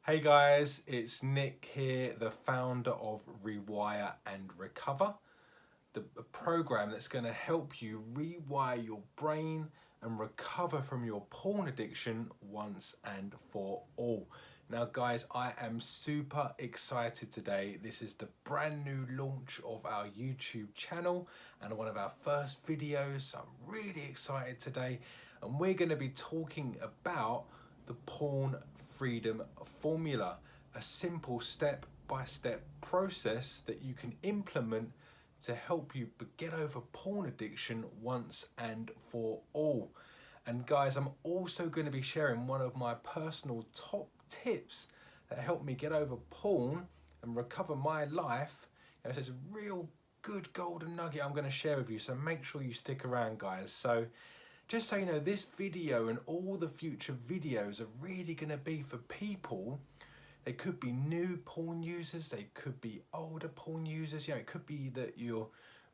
Hey guys, it's Nick here, the founder of Rewire and Recover, the program that's going to help you rewire your brain and recover from your porn addiction once and for all. Now guys, I am super excited today. This is the brand new launch of our YouTube channel and one of our first videos. So I'm really excited today, and we're going to be talking about the Porn Freedom Formula, a simple step-by-step process that you can implement to help you get over porn addiction once and for all. And guys, I'm also going to be sharing one of my personal top tips that helped me get over porn and recover my life. It's a real good golden nugget I'm going to share with you, so make sure you stick around guys. So just so you know, this video and all the future videos are really going to be for people. They could be new porn users, they could be older porn users. It could be that you're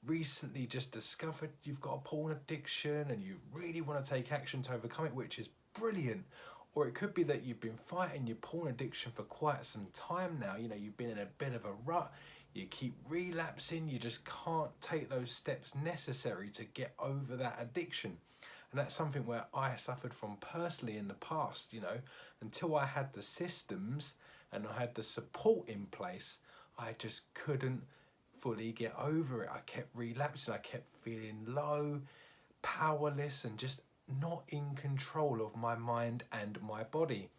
recently just discovered you've got a porn addiction and you really want to take action to overcome it, which is brilliant. Or it could be that you've been fighting your porn addiction for quite some time now. You've been in a bit of a rut, you keep relapsing, you just can't take those steps necessary to get over that addiction. And that's something where I suffered from personally in the past, until I had the systems and I had the support in place, I just couldn't fully get over it. I kept relapsing, I kept feeling low, powerless, and just not in control of my mind and my body.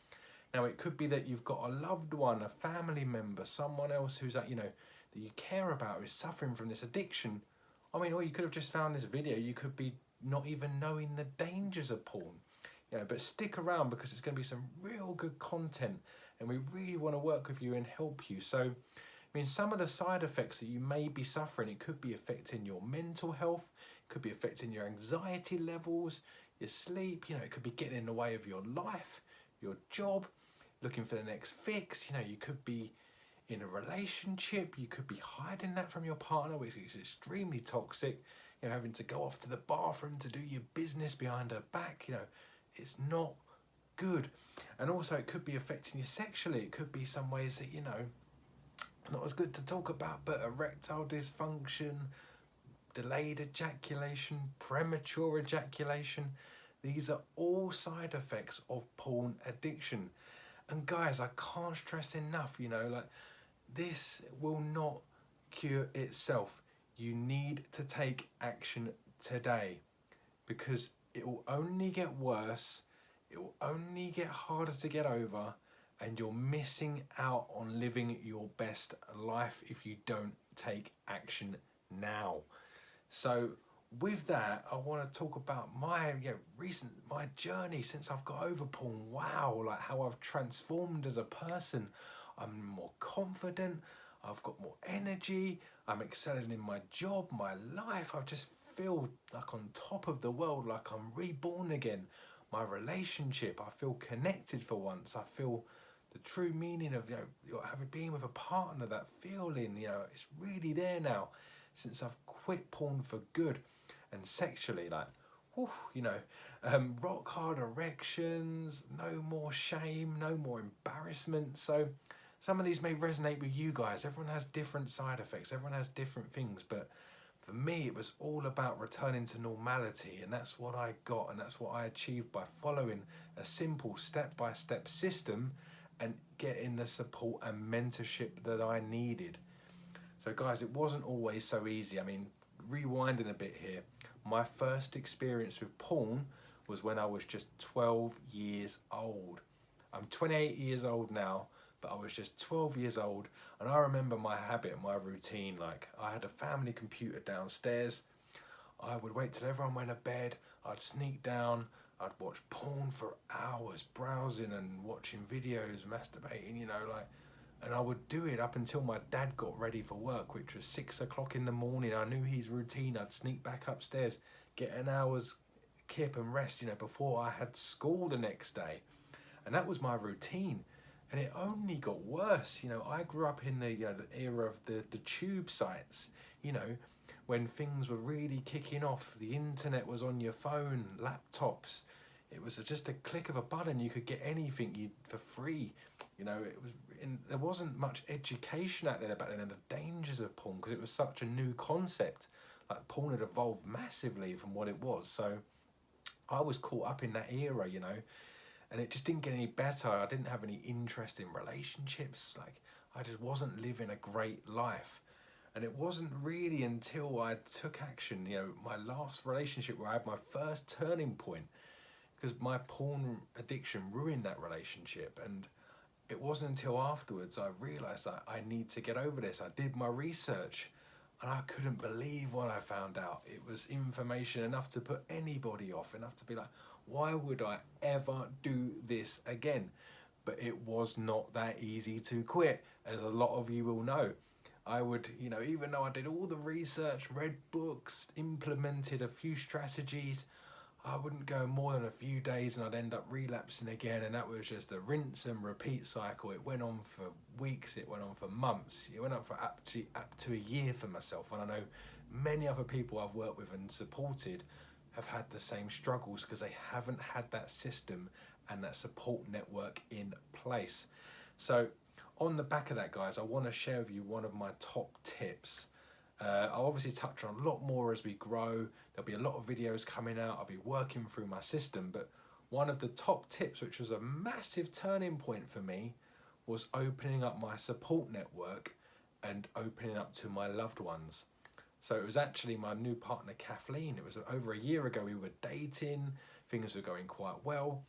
Now, it could be that you've got a loved one, a family member, someone else who's that you care about who's suffering from this addiction. Or you could have just found this video, you could be not even knowing the dangers of porn. But stick around because it's going to be some real good content and we really want to work with you and help you. So, some of the side effects that you may be suffering, it could be affecting your mental health, it could be affecting your anxiety levels, your sleep, it could be getting in the way of your life, your job, looking for the next fix. You could be in a relationship, you could be hiding that from your partner, which is extremely toxic. Having to go off to the bathroom to do your business behind her back, it's not good. And also it could be affecting you sexually. It could be some ways that, not as good to talk about, but erectile dysfunction, delayed ejaculation, premature ejaculation. These are all side effects of porn addiction. And guys, I can't stress enough, this will not cure itself. You need to take action today because it will only get worse, it will only get harder to get over, and you're missing out on living your best life if you don't take action now. So with that, I want to talk about my my journey since I've got over porn. Wow, how I've transformed as a person. I'm more confident, I've got more energy, I'm excelling in my job, my life. I just feel like on top of the world, like I'm reborn again. My relationship, I feel connected for once. I feel the true meaning of having been with a partner. That feeling, it's really there now since I've quit porn for good. And sexually, rock hard erections, no more shame, no more embarrassment. So some of these may resonate with you guys. Everyone has different side effects, everyone has different things, but for me it was all about returning to normality, and that's what I got, and that's what I achieved by following a simple step-by-step system and getting the support and mentorship that I needed. So guys, it wasn't always so easy. Rewinding a bit here, my first experience with porn was when I was just 12 years old. I'm 28 years old now, but I was just 12 years old, and I remember my habit, my routine. I had a family computer downstairs. I would wait till everyone went to bed, I'd sneak down, I'd watch porn for hours, browsing and watching videos, masturbating, and I would do it up until my dad got ready for work, which was 6 o'clock in the morning. I knew his routine. I'd sneak back upstairs, get an hour's kip and rest, before I had school the next day. And that was my routine. And it only got worse. I grew up in the era of the tube sites, when things were really kicking off. The internet was on your phone, laptops. It was just a click of a button. You could get anything for free. You know, there wasn't much education out there back then and the dangers of porn, because it was such a new concept. Like, porn had evolved massively from what it was. So I was caught up in that era, you know, and it just didn't get any better. I didn't have any interest in relationships. Like, I just wasn't living a great life. And it wasn't really until I took action, you know, my last relationship where I had my first turning point, because my porn addiction ruined that relationship. And it wasn't until afterwards I realised that I need to get over this. I did my research and I couldn't believe what I found out. It was information enough to put anybody off, enough to be like, why would I ever do this again? But it was not that easy to quit, as a lot of you will know. I would, you know, even though I did all the research, read books, implemented a few strategies, I wouldn't go more than a few days and I'd end up relapsing again, and that was just a rinse and repeat cycle. It went on for weeks, it went on for months, it went on for up to a year for myself. And I know many other people I've worked with and supported have had the same struggles because they haven't had that system and that support network in place. So on the back of that, guys, I want to share with you one of my top tips. I'll obviously touch on a lot more as we grow. There'll be a lot of videos coming out. I'll be working through my system. But one of the top tips, which was a massive turning point for me, was opening up my support network and opening up to my loved ones. So it was actually my new partner, Kathleen. It was over a year ago. We were dating. Things were going quite well.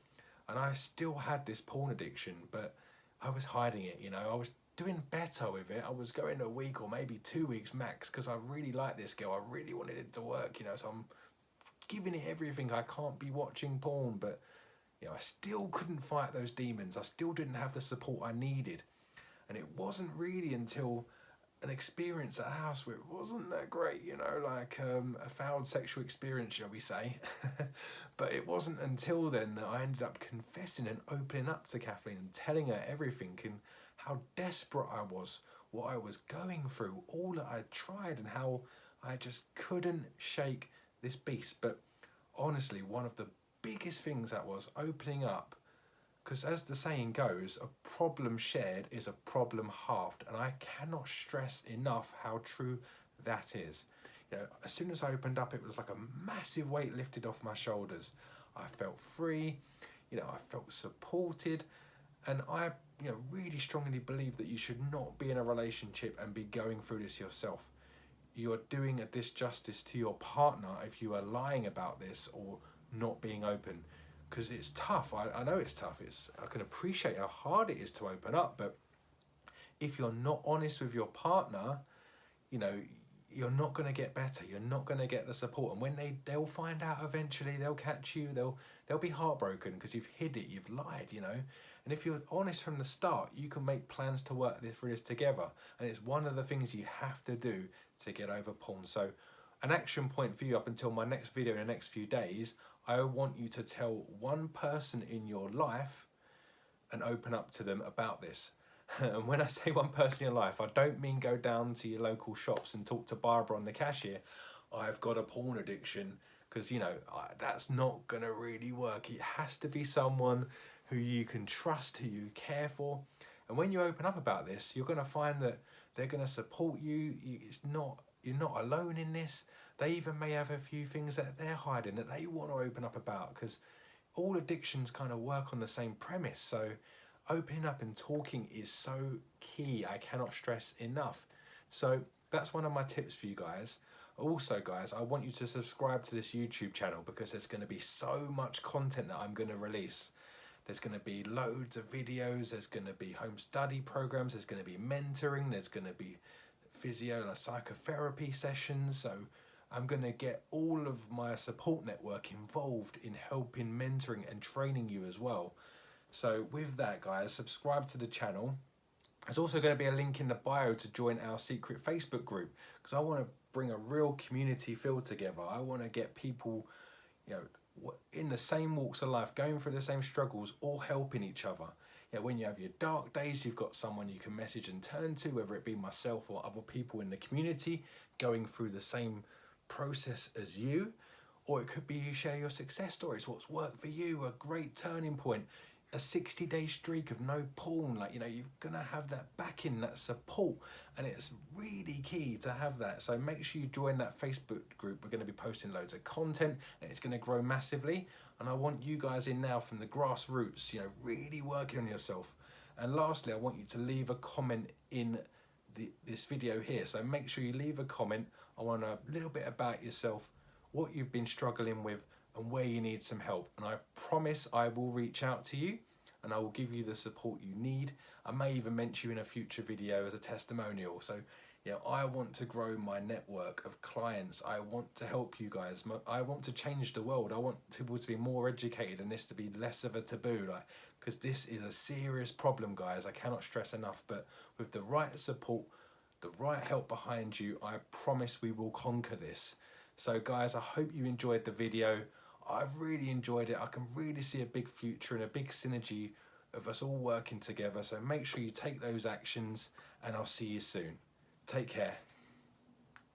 And I still had this porn addiction, but I was hiding it, you know. I was doing better with it. I was going a week or maybe 2 weeks max because I really liked this girl. I really wanted it to work, you know, so I'm giving it everything. I can't be watching porn, but, you know, I still couldn't fight those demons. I still didn't have the support I needed. And it wasn't really until an experience at a house where it wasn't that great, you know, like a failed sexual experience, shall we say. But it wasn't until then that I ended up confessing and opening up to Kathleen and telling her everything and how desperate I was, what I was going through, all that I'd tried, and how I just couldn't shake this beast. But honestly, one of the biggest things that was opening up, because as the saying goes, a problem shared is a problem halved, and I cannot stress enough how true that is. You know, as soon as I opened up, it was like a massive weight lifted off my shoulders. I felt free, you know, I felt supported, and I, you know, really strongly believe that you should not be in a relationship and be going through this yourself. You are doing a disjustice to your partner if you are lying about this or not being open. Because it's tough. I know it's tough. I can appreciate how hard it is to open up, but if you're not honest with your partner, you know, you're not going to get better. You're not going to get the support. And when they'll find out eventually, they'll catch you. They'll be heartbroken because you've hid it, you've lied, you know. And if you're honest from the start, you can make plans to work through this together. And it's one of the things you have to do to get over porn. So an action point for you up until my next video in the next few days, I want you to tell one person in your life and open up to them about this. And when I say one person in your life, I don't mean go down to your local shops and talk to Barbara on the cashier, I've got a porn addiction, because, you know, that's not going to really work. It has to be someone who you can trust, who you care for. And when you open up about this, you're going to find that they're going to support you. You're not alone in this. They even may have a few things that they're hiding that they want to open up about, because all addictions kind of work on the same premise. So opening up and talking is so key. I cannot stress enough. So that's one of my tips for you guys. Also, guys, I want you to subscribe to this YouTube channel, because there's going to be so much content that I'm going to release. There's going to be loads of videos. There's going to be home study programs. There's going to be mentoring. There's going to be physio and psychotherapy sessions. So I'm going to get all of my support network involved in helping, mentoring and training you as well. So with that, guys, subscribe to the channel. There's also going to be a link in the bio to join our secret Facebook group, because I want to bring a real community feel together. I want to get people, you know, in the same walks of life, going through the same struggles, all helping each other. You know, when you have your dark days, you've got someone you can message and turn to, whether it be myself or other people in the community going through the same process as you. Or it could be you share your success stories, what's worked for you, a great turning point. a 60-day streak of no porn, like, you know, you're gonna have that backing, that support, and it's really key to have that. So make sure you join that Facebook group. We're gonna be posting loads of content and it's gonna grow massively. And I want you guys in now from the grassroots, you know, really working on yourself. And lastly, I want you to leave a comment in this video here. So make sure you leave a comment. I want a little bit about yourself, what you've been struggling with, and where you need some help. And I promise I will reach out to you and I will give you the support you need. I may even mention you in a future video as a testimonial. So, you know, I want to grow my network of clients. I want to help you guys. I want to change the world. I want people to be more educated and this to be less of a taboo, like, because this is a serious problem, guys. I cannot stress enough, but with the right support, the right help behind you, I promise we will conquer this. So guys, I hope you enjoyed the video. I've really enjoyed it. I can really see a big future and a big synergy of us all working together. So make sure you take those actions and I'll see you soon. Take care.